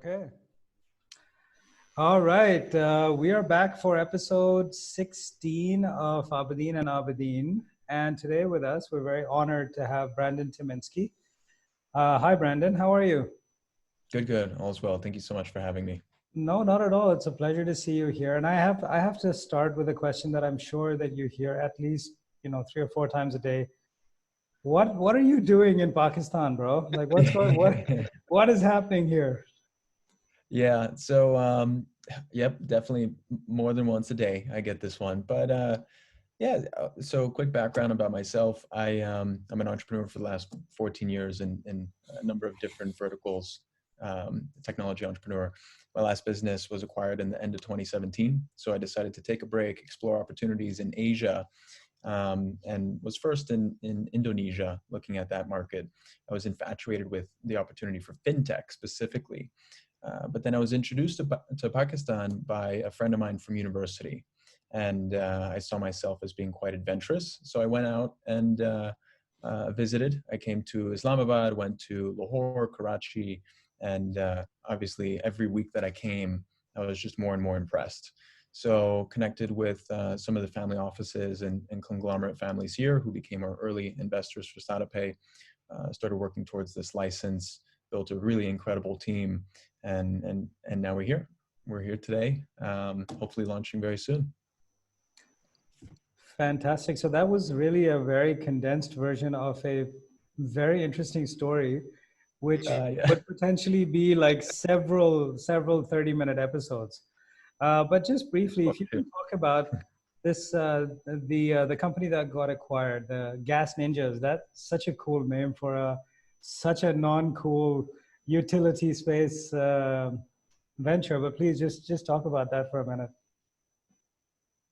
Okay. All right. We are back for episode 16 of Abedin and Abedin. And today with us, we're very honored to have Brandon Timinsky. Hi, Brandon. How are you? Good. All's well. Thank you so much for having me. No, not at all. It's a pleasure to see you here. And I have to start with a question that I'm sure that you hear at least, 3 or 4 times a day. What are you doing in Pakistan, bro? Like what is happening here? Yeah. So, yep, definitely more than once a day I get this one. But yeah. So, quick background about myself. I'm an entrepreneur for the last 14 years in a number of different verticals. Technology entrepreneur. My last business was acquired in the end of 2017. So I decided to take a break, explore opportunities in Asia, and was first in Indonesia, looking at that market. I was infatuated with the opportunity for fintech specifically. But then I was introduced to Pakistan by a friend of mine from university. And I saw myself as being quite adventurous. So I went out and visited. I came to Islamabad, went to Lahore, Karachi, and obviously every week that I came, I was just more and more impressed. So connected with some of the family offices and conglomerate families here who became our early investors for SadaPay, started working towards this license, built a really incredible team, and now we're here. We're here today, hopefully launching very soon. Fantastic. So that was really a very condensed version of a very interesting story, which would potentially be like several 30-minute episodes. But just briefly, if you can talk about this, the company that got acquired, the Gas Ninjas. That's such a cool name for such a non-cool utility space venture. But please just talk about that for a minute.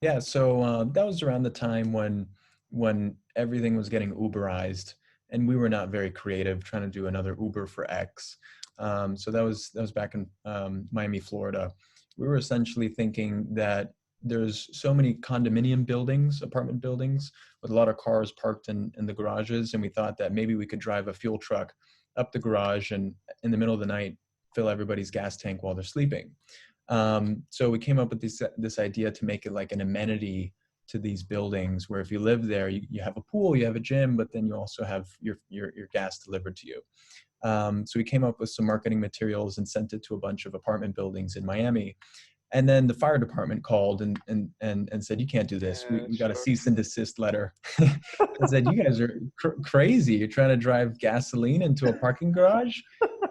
Yeah, so that was around the time when everything was getting Uberized, and we were not very creative, trying to do another Uber for X. So that was back in Miami, Florida. We were essentially thinking that there's so many condominium buildings, apartment buildings, with a lot of cars parked in the garages, and we thought that maybe we could drive a fuel truck up the garage and in the middle of the night fill everybody's gas tank while they're sleeping. So we came up with this idea to make it like an amenity to these buildings, where if you live there, you have a pool, you have a gym, but then you also have your gas delivered to you. So we came up with some marketing materials and sent it to a bunch of apartment buildings in Miami. And then the fire department called and said, you can't do this. We got a cease and desist letter. And said, you guys are crazy. You're trying to drive gasoline into a parking garage?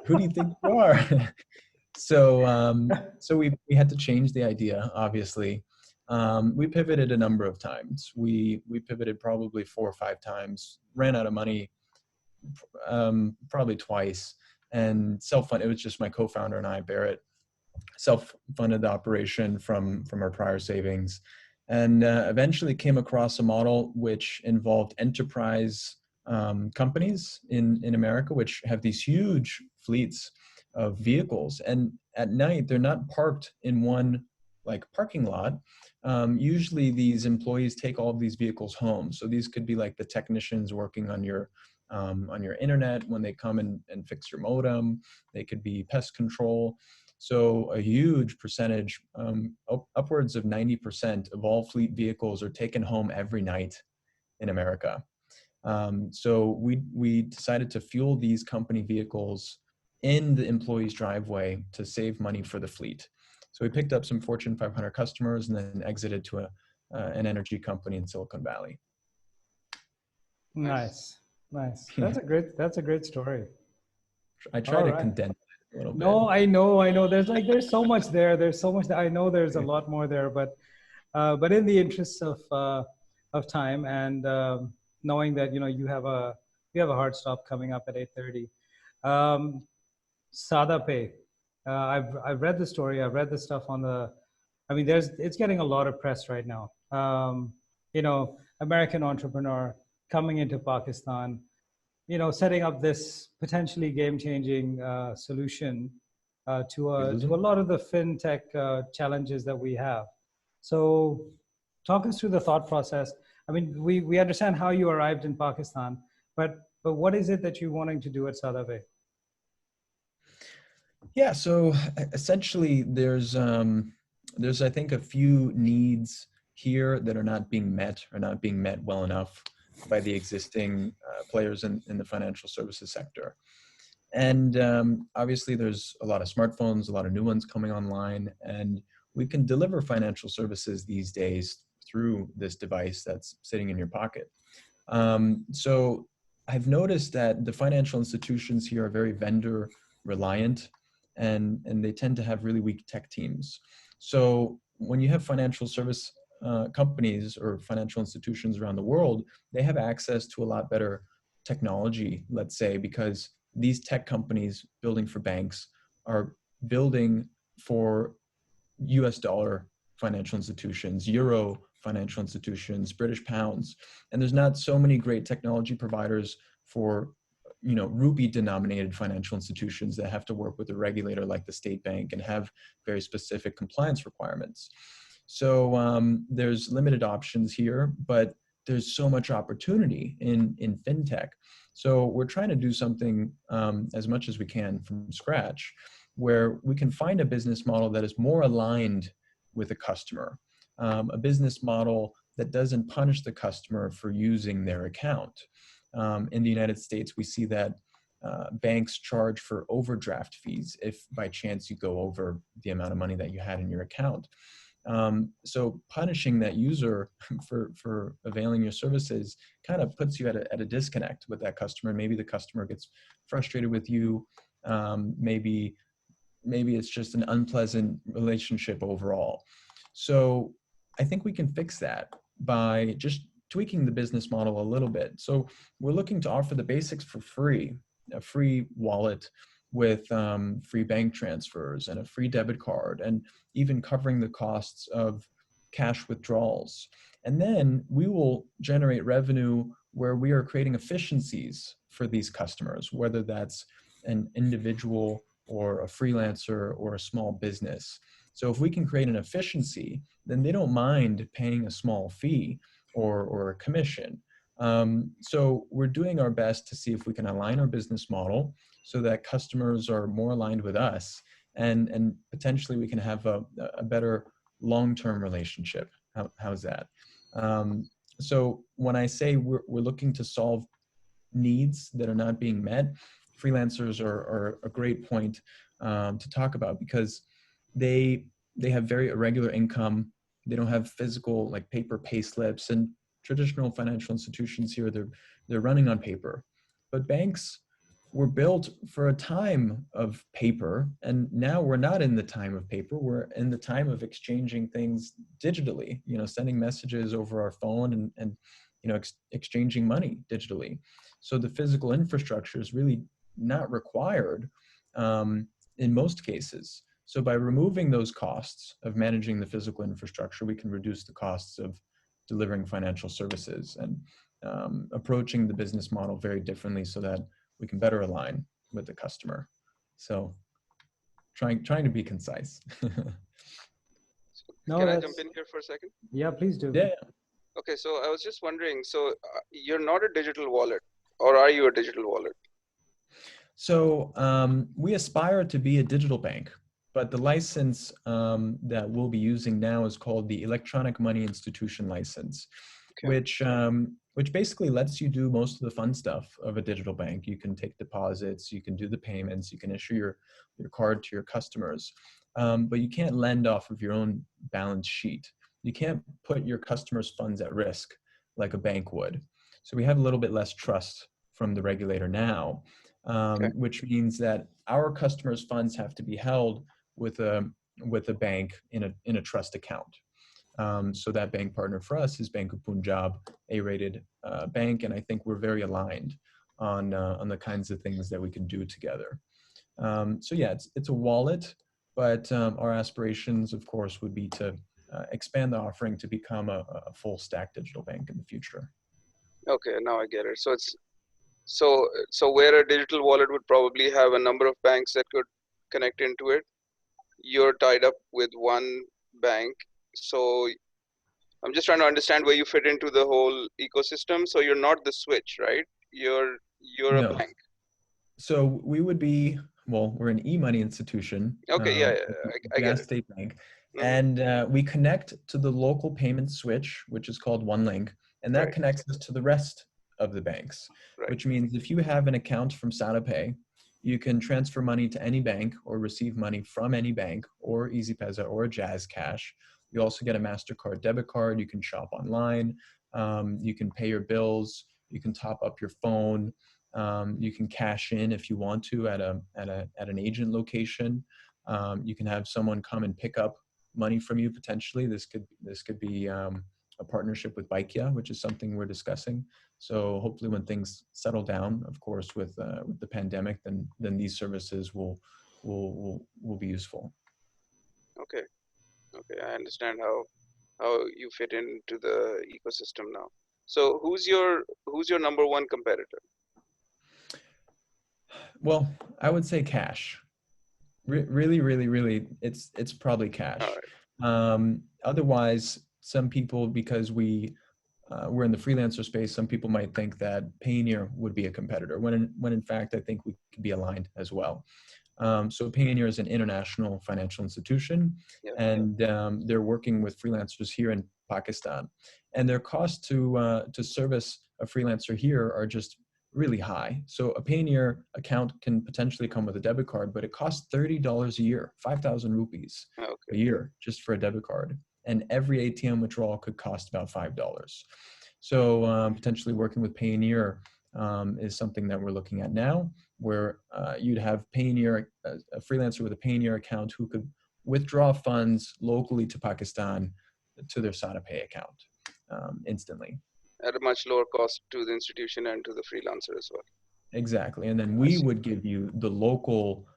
Who do you think you are? So we had to change the idea, obviously. We pivoted a number of times. We pivoted probably 4 or 5 times, ran out of money probably twice, and self-funded. It was just my co-founder and I, Barrett, self-funded the operation from our prior savings, and eventually came across a model which involved enterprise companies in America, which have these huge fleets of vehicles, and at night they're not parked in one like parking lot. Usually these employees take all of these vehicles home. So these could be like the technicians working on your internet when they come and fix your modem. They could be pest control. So a huge percentage, upwards of 90% of all fleet vehicles are taken home every night in America. So we decided to fuel these company vehicles in the employee's driveway to save money for the fleet. So we picked up some Fortune 500 customers and then exited to an energy company in Silicon Valley. Nice. That's a great story. I try to condense it a little bit. No, I know. There's so much there. There's so much. I know there's a lot more there, but in the interest of time and knowing that you have a hard stop coming up at 8:30. SadaPay. I've read the story. I've read the stuff on the. I mean, it's getting a lot of press right now. American entrepreneur coming into Pakistan, setting up this potentially game-changing solution to a lot of the fintech challenges that we have. So, talk us through the thought process. I mean, we understand how you arrived in Pakistan, but what is it that you're wanting to do at SadaPay? Yeah, so essentially there's I think a few needs here that are not being met or not being met well enough by the existing players in the financial services sector. And obviously there's a lot of smartphones, a lot of new ones coming online, and we can deliver financial services these days through this device that's sitting in your pocket. So I've noticed that the financial institutions here are very vendor reliant, and they tend to have really weak tech teams. So when you have financial service companies or financial institutions around the world, they have access to a lot better technology, let's say, because these tech companies building for banks are building for US dollar financial institutions, euro financial institutions, British pounds. And there's not so many great technology providers for, you know, rupee denominated financial institutions that have to work with a regulator like the state bank and have very specific compliance requirements. So there's limited options here, but there's so much opportunity in fintech. So we're trying to do something as much as we can from scratch, where we can find a business model that is more aligned with the customer, a business model that doesn't punish the customer for using their account. In the United States, we see that banks charge for overdraft fees if by chance you go over the amount of money that you had in your account. So punishing that user for availing your services kind of puts you at a disconnect with that customer. Maybe the customer gets frustrated with you. Maybe it's just an unpleasant relationship overall. So I think we can fix that by just tweaking the business model a little bit. So we're looking to offer the basics for free, a free wallet with free bank transfers and a free debit card, and even covering the costs of cash withdrawals. And then we will generate revenue where we are creating efficiencies for these customers, whether that's an individual or a freelancer or a small business. So if we can create an efficiency, then they don't mind paying a small fee or a commission. So we're doing our best to see if we can align our business model so that customers are more aligned with us, and potentially we can have a better long-term relationship. How's that? So when I say we're looking to solve needs that are not being met, freelancers are a great point to talk about, because they have very irregular income. They don't have physical, like, paper pay slips, and traditional financial institutions here, they're running on paper. But banks were built for a time of paper, and now we're not in the time of paper. We're in the time of exchanging things digitally, you know, sending messages over our phone and you know, exchanging money digitally. So the physical infrastructure is really not required in most cases. So by removing those costs of managing the physical infrastructure, we can reduce the costs of delivering financial services and approaching the business model very differently so that we can better align with the customer. So trying to be concise. No, can I jump in here for a second? Yeah, please do. Yeah. Okay, so I was just wondering, so you're not a digital wallet, or are you a digital wallet? So we aspire to be a digital bank, but the license that we'll be using now is called the Electronic Money Institution License, okay, which basically lets you do most of the fun stuff of a digital bank. You can take deposits, you can do the payments, you can issue your card to your customers, but you can't lend off of your own balance sheet. You can't put your customers' funds at risk like a bank would. So we have a little bit less trust from the regulator now, okay, which means that our customers' funds have to be held with a bank in a trust account. So that bank partner for us is Bank of Punjab, A-rated bank, and I think we're very aligned on the kinds of things that we can do together. So yeah, it's a wallet, but our aspirations, of course, would be to expand the offering to become a full stack digital bank in the future. Okay, now I get it. So it's so where a digital wallet would probably have a number of banks that could connect into it, you're tied up with one bank. So I'm just trying to understand where you fit into the whole ecosystem. So you're not the switch, right? You're no, a bank. So we would be well, we're an e-money institution. Okay, yeah, I get Gas it. State Bank. Mm-hmm. And we connect to the local payment switch, which is called OneLink, and that Right, connects us to the rest of the banks, right. which means if you have an account from SadaPay, you can transfer money to any bank or receive money from any bank or EasyPesa or Jazz Cash. You also get a MasterCard debit card. You can shop online. You can pay your bills. You can top up your phone. You can cash in if you want to at an agent location. You can have someone come and pick up money from you potentially. This could be a partnership with Baikia, which is something we're discussing. So hopefully, when things settle down, of course, with the pandemic, then these services will be useful. Okay, okay. I understand how you fit into the ecosystem now. So who's your number one competitor? Well, I would say cash. Really, it's probably All cash. right. Otherwise, some people, because we're in the freelancer space, some people might think that Payoneer would be a competitor, when in fact I think we could be aligned as well. So Payoneer is an international financial institution, Yeah. and they're working with freelancers here in Pakistan, and their costs to service a freelancer here are just really high. So a Payoneer account can potentially come with a debit card, but it costs $30 a year, 5,000 rupees a Okay. year just for a debit card, and every ATM withdrawal could cost about $5. So potentially working with Payoneer is something that we're looking at now, where you'd have Payoneer, a freelancer with a Payoneer account who could withdraw funds locally to Pakistan to their SadaPay account instantly. At a much lower cost to the institution and to the freelancer as well. Exactly. And then I we see. would give you the local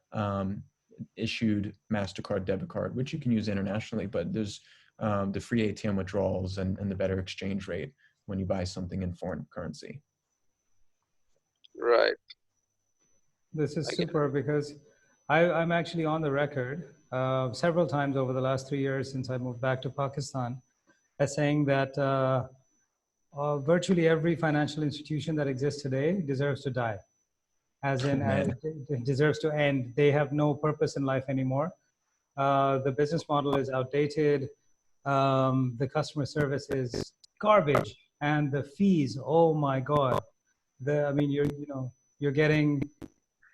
issued MasterCard debit card, which you can use internationally, but there's the free ATM withdrawals and the better exchange rate when you buy something in foreign currency. Right. This is I get it. super because I'm actually on the record several times over the last 3 years since I moved back to Pakistan as saying that virtually every financial institution that exists today deserves to die, as in Man. it deserves to end. They have no purpose in life anymore. The business model is outdated. The customer service is garbage, and the fees, oh my God. I mean, you're getting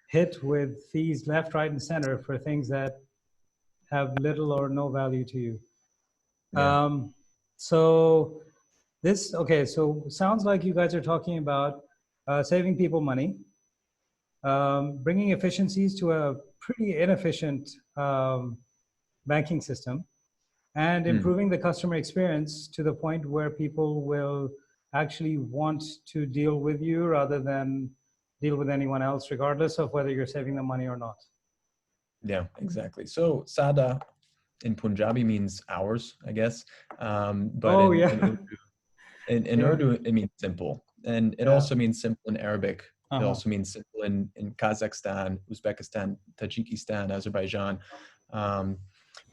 hit with fees left, right, and center for things that have little or no value to you. Yeah. So so sounds like you guys are talking about saving people money, bringing efficiencies to a pretty inefficient banking system, and improving the customer experience to the point where people will actually want to deal with you rather than deal with anyone else, regardless of whether you're saving them money or not. Yeah, exactly. So Sada in Punjabi means hours, I guess. But Oh, in yeah. in Yeah. Urdu, it means simple. And it Yeah. also means simple in Arabic. It Uh-huh. also means simple in Kazakhstan, Uzbekistan, Tajikistan, Azerbaijan,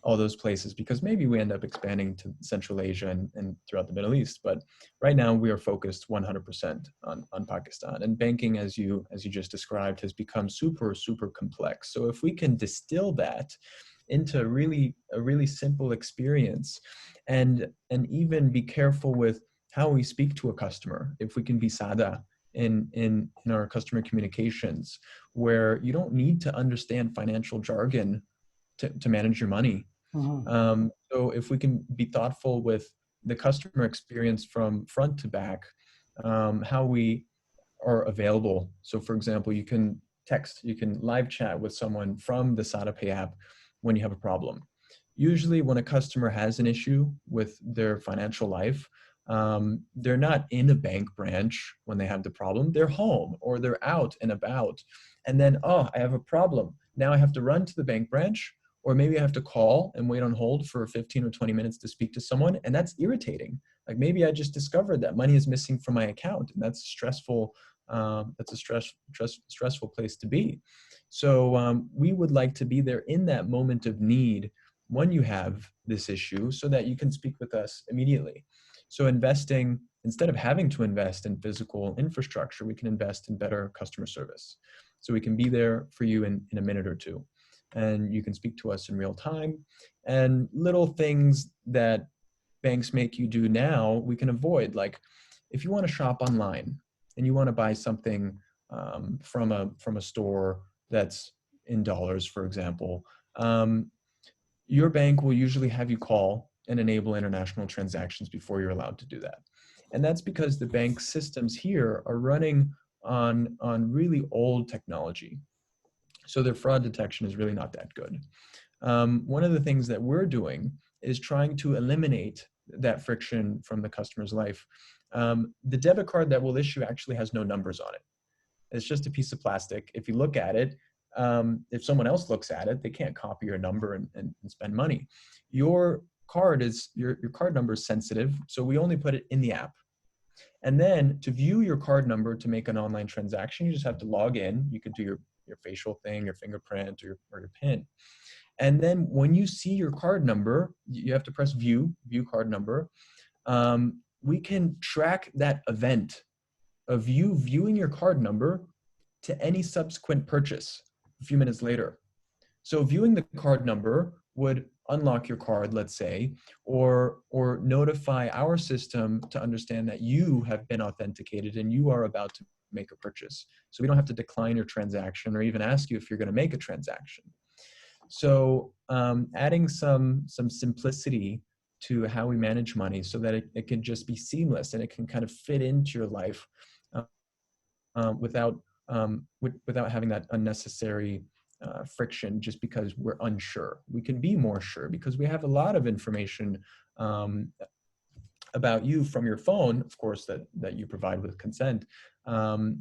all those places, because maybe we end up expanding to Central Asia and throughout the Middle East. But right now we are focused 100% on Pakistan. And banking, as you just described, has become super, super complex. So if we can distill that into a really simple experience, and even be careful with how we speak to a customer, if we can be sada in our customer communications, where you don't need to understand financial jargon to manage your money. So if we can be thoughtful with the customer experience from front to back, how we are available. So for example, you can live chat with someone from the SadaPay app when you have a problem. Usually when a customer has an issue with their financial life, they're not in a bank branch when they have the problem. They're home or they're out and about. And then, oh, I have a problem. Now I have to run to the bank branch, or maybe I have to call and wait on hold for 15 or 20 minutes to speak to someone. And that's irritating. Like maybe I just discovered that money is missing from my account, and that's stressful. That's a stressful place to be. So we would like to be there in that moment of need when you have this issue, so that you can speak with us immediately. So investing, instead of having to invest in physical infrastructure, we can invest in better customer service. So we can be there for you in a minute or two. And you can speak to us in real time. And little things that banks make you do now, we can avoid. Like if you want to shop online and you want to buy something from a store that's in dollars, for example, your bank will usually have you call and enable international transactions before you're allowed to do that. And that's because the bank systems here are running on really old technology. So their fraud detection is really not that good. One of the things that we're doing is trying to eliminate that friction from the customer's life. The debit card that we'll issue actually has no numbers on it. It's just a piece of plastic. If you look at it, if someone else looks at it, they can't copy your number and spend money. Your card is, your card number is sensitive, so we only put it in the app. And then to view your card number to make an online transaction, you just have to log in. You could do your facial thing, your fingerprint, or your PIN. And then when you see your card number, you have to press view card number. We can track that event of you viewing your card number to any subsequent purchase a few minutes later. So viewing the card number would unlock your card, let's say, or notify our system to understand that you have been authenticated and you are about to make a purchase. So we don't have to decline your transaction or even ask you if you're going to make a transaction. So adding some simplicity to how we manage money so that it can just be seamless and it can kind of fit into your life without having that unnecessary friction just because we're unsure. We can be more sure because we have a lot of information about you from your phone, of course, that you provide with consent.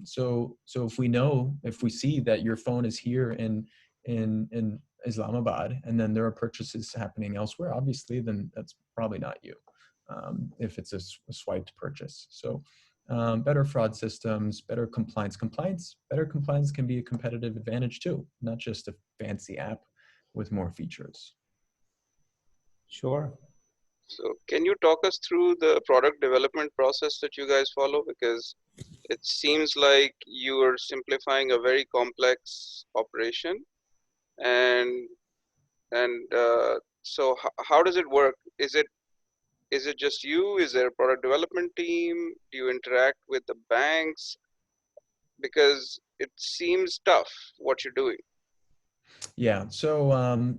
So if we see that your phone is here in Islamabad and then there are purchases happening elsewhere, obviously, then that's probably not you if it's a swiped purchase. So better fraud systems, better compliance. Better compliance can be a competitive advantage too, not just a fancy app with more features. Sure. So can you talk us through the product development process that you guys follow? Because it seems like you are simplifying a very complex operation. And so how does it work? Is it just you? Is there a product development team? Do you interact with the banks? Because it seems tough what you're doing. Yeah. So,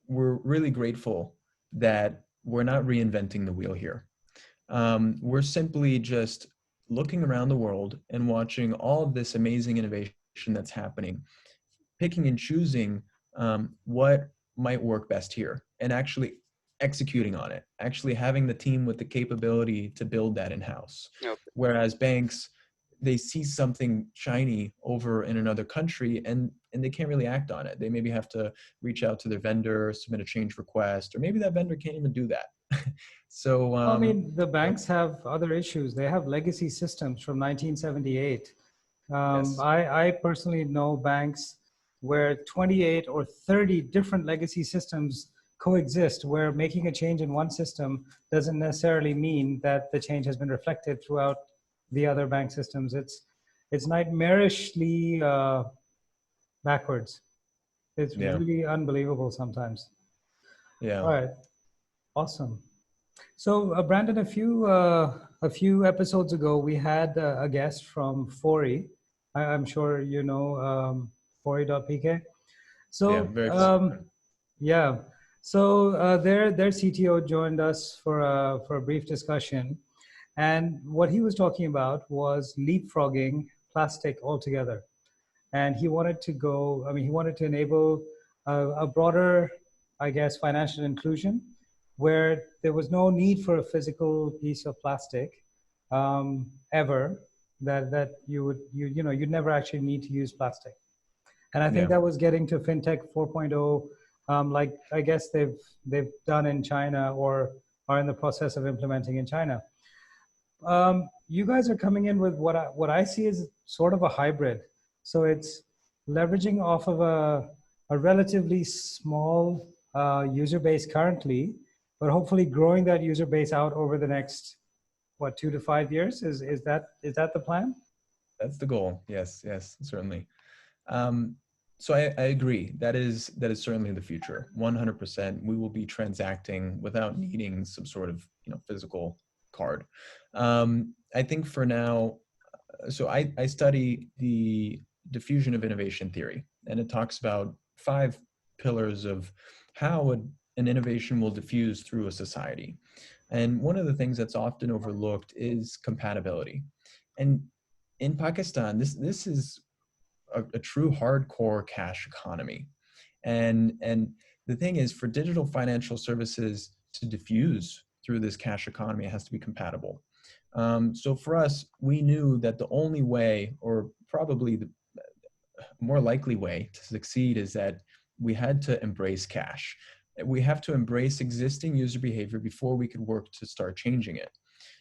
we're really grateful that we're not reinventing the wheel here. We're simply just looking around the world and watching all of this amazing innovation that's happening, picking and choosing what might work best here and actually executing on it, actually having the team with the capability to build that in-house. Okay. Whereas banks, they see something shiny over in another country and they can't really act on it. They maybe have to reach out to their vendor, submit a change request, or maybe that vendor can't even do that. So I mean, the banks have other issues. They have legacy systems from 1978. Yes. I personally know banks where 28 or 30 different legacy systems coexist, where making a change in one system doesn't necessarily mean that the change has been reflected throughout the other bank systems. It's nightmarishly backwards. It's really unbelievable sometimes. Yeah. All right. Awesome. So Brandon, a few episodes ago, we had a guest from Fori. I'm sure you know Fori.pk. So Yeah, very cool. yeah, so their CTO joined us for a brief discussion, and what he was talking about was leapfrogging plastic altogether, and he wanted to go. I mean, he wanted to enable a broader, I guess, financial inclusion, where there was no need for a physical piece of plastic ever. That you'd never actually need to use plastic. And I think that was getting to FinTech 4.0, like I guess they've done in China or are in the process of implementing in China. You guys are coming in with what I see as sort of a hybrid. So it's leveraging off of a relatively small user base currently, but hopefully growing that user base out over the next 2 to 5 years. Is that the plan? That's the goal. Yes, certainly. So I agree. That is certainly the future. 100%. We will be transacting without needing some sort of physical card. I think for now, so I study the diffusion of innovation theory, and it talks about 5 pillars of how an innovation will diffuse through a society. And one of the things that's often overlooked is compatibility. And in Pakistan, this is a true hardcore cash economy. And the thing is, for digital financial services to diffuse through this cash economy, it has to be compatible. So for us, we knew that the only way, or probably the more likely way to succeed, is that we had to embrace cash. We have to embrace existing user behavior before we could work to start changing it.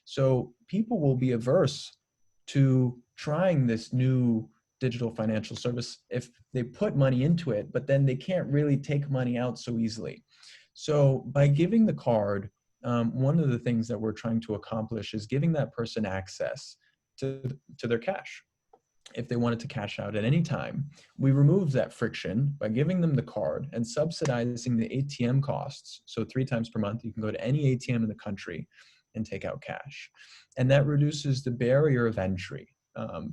So people will be averse to trying this new digital financial service if they put money into it, but then they can't really take money out so easily. So by giving the card, one of the things that we're trying to accomplish is giving that person access to their cash. If they wanted to cash out at any time, we remove that friction by giving them the card and subsidizing the ATM costs. So 3 times per month, you can go to any ATM in the country and take out cash. And that reduces the barrier of entry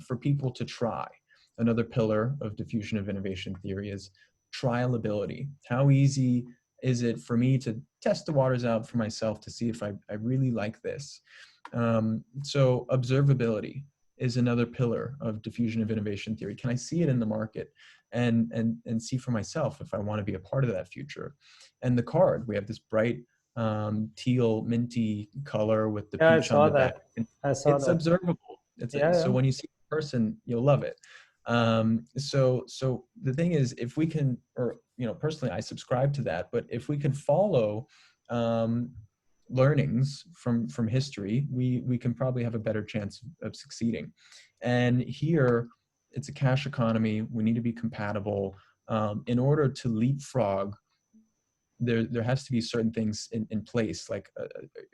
for people to try. Another pillar of diffusion of innovation theory is trialability. How easy is it for me to test the waters out for myself to see if I really like this? So observability is another pillar of diffusion of innovation theory. Can I see it in the market and see for myself if I want to be a part of that future? And the card, we have this bright teal minty color with the peach on the back. It's observable. So when you see a person, you'll love it. So the thing is, if we can, or personally I subscribe to that, but if we can follow learnings from history, we can probably have a better chance of succeeding. And here it's a cash economy. We need to be compatible. In order to leapfrog, there has to be certain things in place, like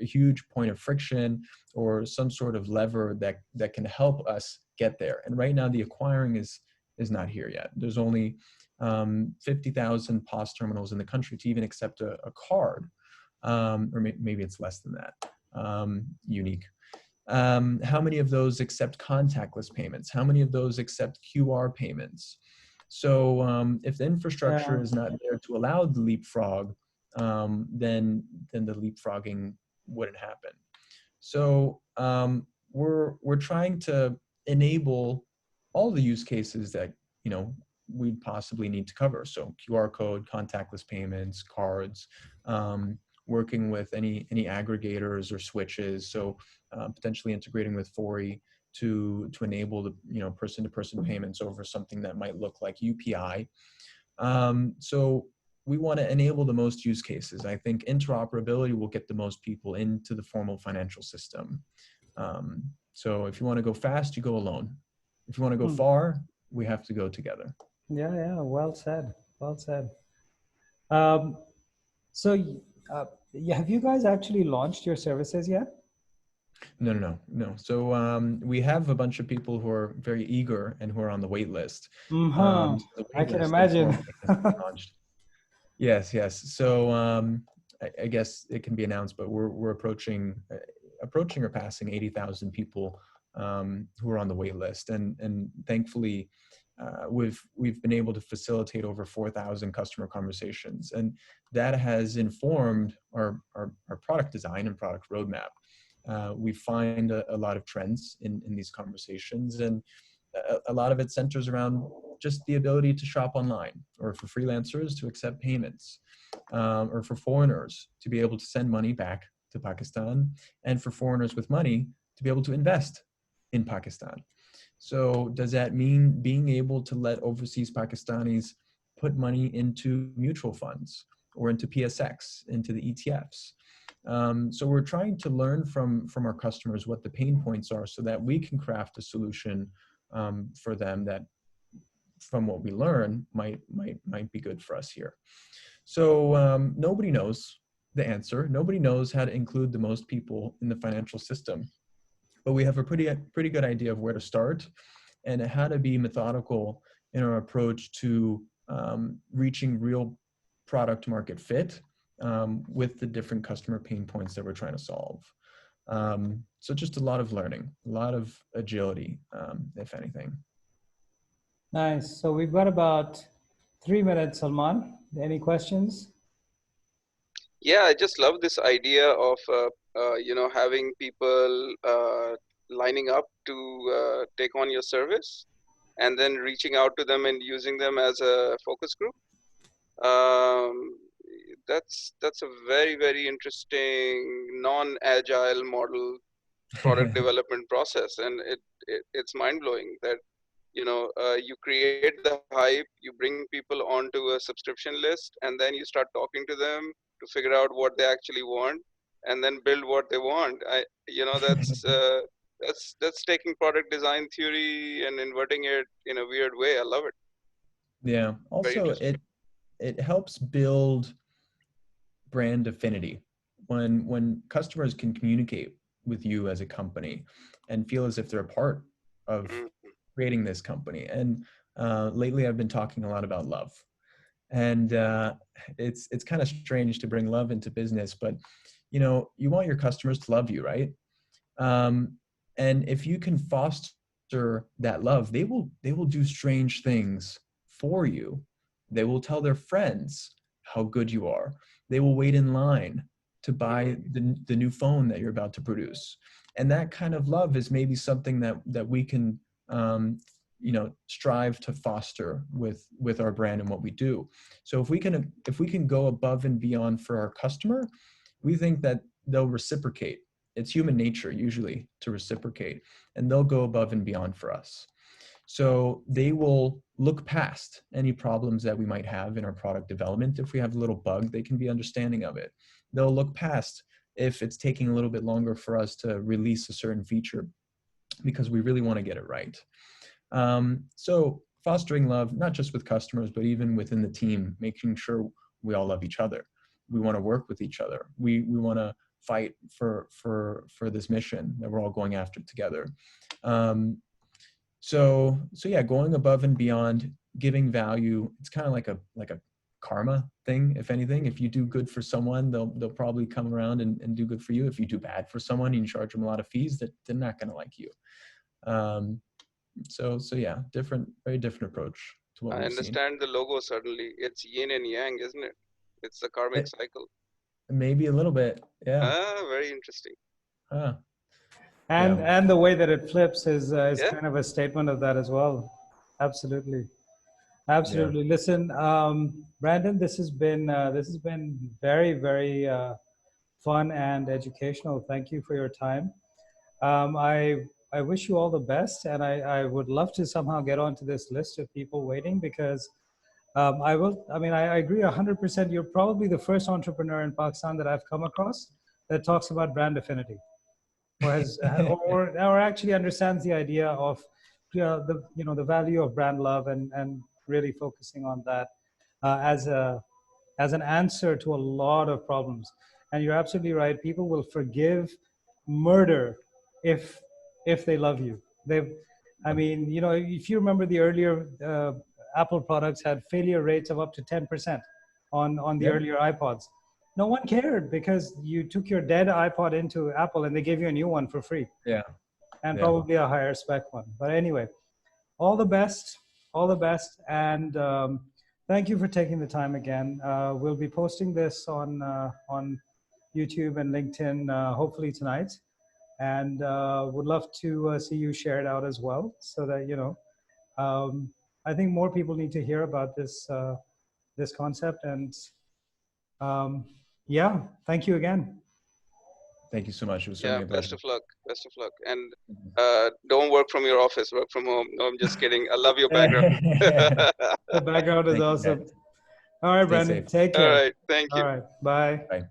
a huge point of friction or some sort of lever that can help us get there. And right now the acquiring is not here yet. There's only 50,000 POS terminals in the country to even accept a card, or maybe it's less than that, unique. How many of those accept contactless payments? How many of those accept QR payments? So if the infrastructure is not there to allow the leapfrog, then the leapfrogging wouldn't happen. So we're trying to enable all the use cases that we'd possibly need to cover. So QR code, contactless payments, cards, working with any aggregators or switches. So potentially integrating with Fori to enable the person-to-person payments over something that might look like UPI. So we want to enable the most use cases. I think interoperability will get the most people into the formal financial system. So if you want to go fast, you go alone. If you want to go far, we have to go together. Yeah, well said. So have you guys actually launched your services yet? No. So we have a bunch of people who are very eager and who are on the wait list. So I can imagine. Yes. So I guess it can be announced, but we're approaching or passing 80,000 people who are on the wait list, and thankfully we've been able to facilitate over 4,000 customer conversations, and that has informed our product design and product roadmap. We find a lot of trends in these conversations, and a lot of it centers around just the ability to shop online, or for freelancers to accept payments, or for foreigners to be able to send money back to Pakistan, and for foreigners with money to be able to invest in Pakistan. So does that mean being able to let overseas Pakistanis put money into mutual funds or into PSX, into the ETFs? So we're trying to learn from our customers what the pain points are, so that we can craft a solution for them that, from what we learn, might be good for us here. So nobody knows the answer. Nobody knows how to include the most people in the financial system, but we have a pretty good idea of where to start and how to be methodical in our approach to reaching real product market fit with the different customer pain points that we're trying to solve. So just a lot of learning, a lot of agility, if anything. Nice. So we've got about 3 minutes, Salman. Any questions? Yeah, I just love this idea of having people lining up to take on your service, and then reaching out to them and using them as a focus group. That's a very, very interesting non-agile model product development process, and it's mind-blowing that you create the hype, you bring people onto a subscription list, and then you start talking to them to figure out what they actually want, and then build what they want. That's taking product design theory and inverting it in a weird way. I love it. Yeah. Also, it helps build brand affinity when customers can communicate with you as a company and feel as if they're a part of creating this company. And lately I've been talking a lot about love, and it's kind of strange to bring love into business, but you want your customers to love you, right? And if you can foster that love, they will do strange things for you. They will tell their friends how good you are. They will wait in line to buy the new phone that you're about to produce. And that kind of love is maybe something that we can strive to foster with our brand and what we do. So if we can go above and beyond for our customer, we think that they'll reciprocate. It's human nature usually to reciprocate, and they'll go above and beyond for us. So they will look past any problems that we might have in our product development. If we have a little bug, they can be understanding of it. They'll look past if it's taking a little bit longer for us to release a certain feature because we really want to get it right. So fostering love, not just with customers, but even within the team, making sure we all love each other. We want to work with each other. We want to fight for this mission that we're all going after together. So yeah, going above and beyond, giving value. It's kind of like a karma thing, if anything. If you do good for someone, they'll probably come around and do good for you. If you do bad for someone and you charge them a lot of fees, that they're not going to like you. So yeah, very different approach to what I we've understand seen. the logo suddenly. It's yin and yang, isn't it? It's the karmic cycle. Maybe a little bit, yeah. Very interesting. And the way that it flips is kind of a statement of that as well. Absolutely. Yeah. Listen, Brandon, this has been very, very fun and educational. Thank you for your time. I wish you all the best, and I would love to somehow get onto this list of people waiting, because I agree 100%. You're probably the first entrepreneur in Pakistan that I've come across that talks about brand affinity, or has or actually understands the idea of the value of brand love and really focusing on that as an answer to a lot of problems. And you're absolutely right. People will forgive murder if they love you. If you remember, the earlier Apple products had failure rates of up to 10% on the earlier iPods. No one cared, because you took your dead iPod into Apple and they gave you a new one for free. Yeah. And probably a higher spec one. But anyway, all the best, and thank you for taking the time again. We'll be posting this on YouTube and LinkedIn hopefully tonight, and would love to see you share it out as well, so that I think more people need to hear about this concept. And yeah, thank you again. Thank you so much. It was certainly a pleasure. Best of luck. And don't work from your office, work from home. No, I'm just kidding. I love your background. The background is awesome. All right, Brandon, take care. All right, thank you. All right, bye. Bye.